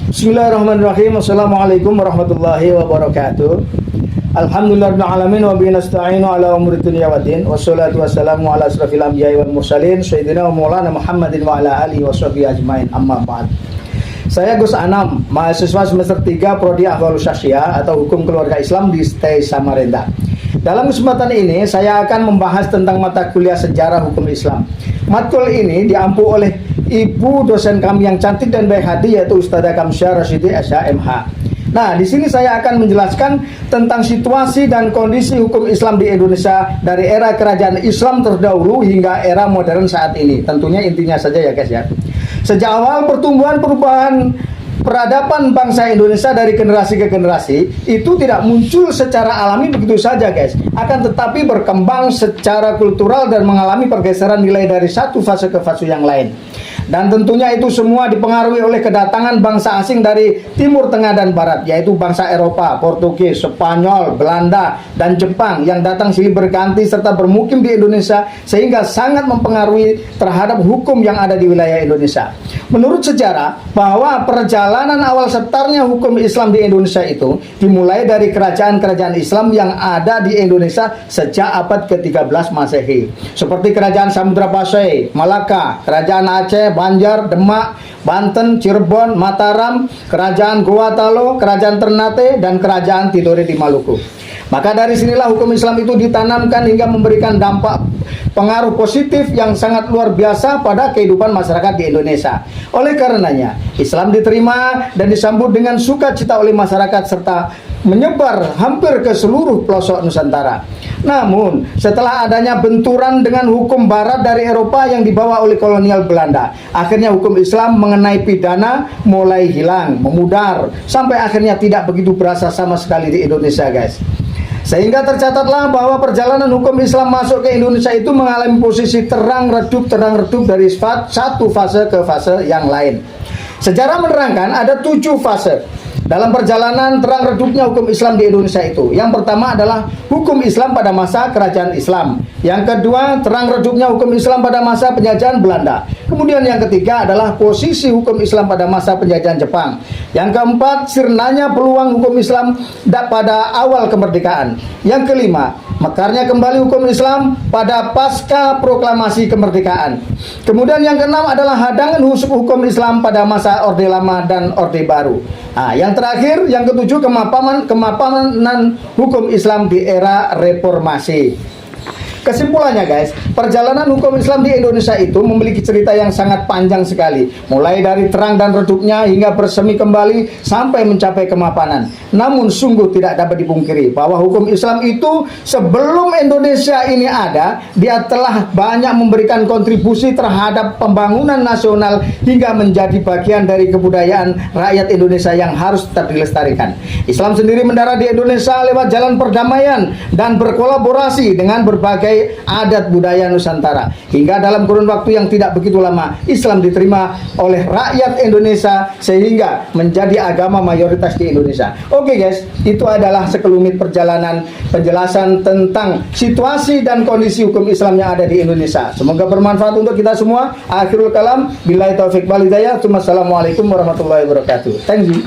Bismillahirrahmanirrahim. Assalamualaikum warahmatullahi wabarakatuh. Alhamdulillahirabbil alamin wa bihi nasta'inu ala umuri dunya waddin. Wassalatu wassalamu ala asrofil anbiya'i wal mursalin sayyidina wa maulana Muhammadin wa ala alihi washabihi ajmain. Amma ba'd. Saya Gus Anam, mahasiswa semester 3 Prodi Ahwalus Syariah atau Hukum Keluarga Islam di STI Samarinda. Dalam kesempatan ini saya akan membahas tentang mata kuliah sejarah hukum Islam. Matkul ini diampu oleh ibu dosen kami yang cantik dan baik hati, yaitu Ustadzah Kamsyah Rasyidi SHMH. Nah, di sini saya akan menjelaskan tentang situasi dan kondisi hukum Islam di Indonesia dari era kerajaan Islam terdahulu hingga era modern saat ini. Tentunya intinya saja ya guys ya. Sejak awal pertumbuhan perubahan peradaban bangsa Indonesia dari generasi ke generasi itu tidak muncul secara alami begitu saja guys, akan tetapi berkembang secara kultural dan mengalami pergeseran nilai dari satu fase ke fase yang lain. Dan tentunya itu semua dipengaruhi oleh kedatangan bangsa asing dari Timur Tengah dan Barat, yaitu bangsa Eropa, Portugis, Spanyol, Belanda, dan Jepang yang datang silih berganti serta bermukim di Indonesia sehingga sangat mempengaruhi terhadap hukum yang ada di wilayah Indonesia. Menurut sejarah, bahwa perjalanan awal setarnya hukum Islam di Indonesia itu dimulai dari kerajaan-kerajaan Islam yang ada di Indonesia sejak abad ke-13 Masehi. Seperti Kerajaan Samudra Pasai, Malaka, Kerajaan Aceh, Banjar, Demak, Banten, Cirebon, Mataram, Kerajaan Gorontalo, Kerajaan Ternate, dan Kerajaan Tidore di Maluku. Maka dari sinilah hukum Islam itu ditanamkan hingga memberikan dampak pengaruh positif yang sangat luar biasa pada kehidupan masyarakat di Indonesia. Oleh karenanya, Islam diterima dan disambut dengan sukacita oleh masyarakat serta menyebar hampir ke seluruh pelosok Nusantara. Namun, setelah adanya benturan dengan hukum barat dari Eropa yang dibawa oleh kolonial Belanda, akhirnya hukum Islam mengenai pidana mulai hilang, memudar, sampai akhirnya tidak begitu berasa sama sekali di Indonesia guys. Sehingga tercatatlah bahwa perjalanan hukum Islam masuk ke Indonesia itu mengalami posisi terang redup dari satu fase ke fase yang lain. Sejarah menerangkan ada 7 fase dalam perjalanan terang redupnya hukum Islam di Indonesia itu. Yang pertama adalah hukum Islam pada masa kerajaan Islam. Yang kedua, terang redupnya hukum Islam pada masa penjajahan Belanda. Kemudian yang ketiga adalah posisi hukum Islam pada masa penjajahan Jepang. Yang keempat, sirnanya peluang hukum Islam pada awal kemerdekaan. Yang kelima, mekarnya kembali hukum Islam pada pasca proklamasi kemerdekaan. Kemudian yang keenam adalah hadangan hukum Islam pada masa Orde Lama dan Orde Baru. Nah, yang terakhir, yang ketujuh, kemapanan hukum Islam di era reformasi. Kesimpulannya guys, perjalanan hukum Islam di Indonesia itu memiliki cerita yang sangat panjang sekali, mulai dari terang dan redupnya hingga bersemi kembali sampai mencapai kemapanan. Namun sungguh tidak dapat dipungkiri bahwa hukum Islam itu sebelum Indonesia ini ada, dia telah banyak memberikan kontribusi terhadap pembangunan nasional hingga menjadi bagian dari kebudayaan rakyat Indonesia yang harus tetap dilestarikan. Islam sendiri mendarat di Indonesia lewat jalan perdamaian dan berkolaborasi dengan berbagai adat budaya Nusantara. Hingga dalam kurun waktu yang tidak begitu lama, Islam diterima oleh rakyat Indonesia sehingga menjadi agama mayoritas di Indonesia. Oke guys, itu adalah sekelumit perjalanan penjelasan tentang situasi dan kondisi hukum Islam yang ada di Indonesia. Semoga bermanfaat untuk kita semua. Akhirul kalam, billahi taufik wal hidayah. Wassalamualaikum warahmatullahi wabarakatuh. Thank you.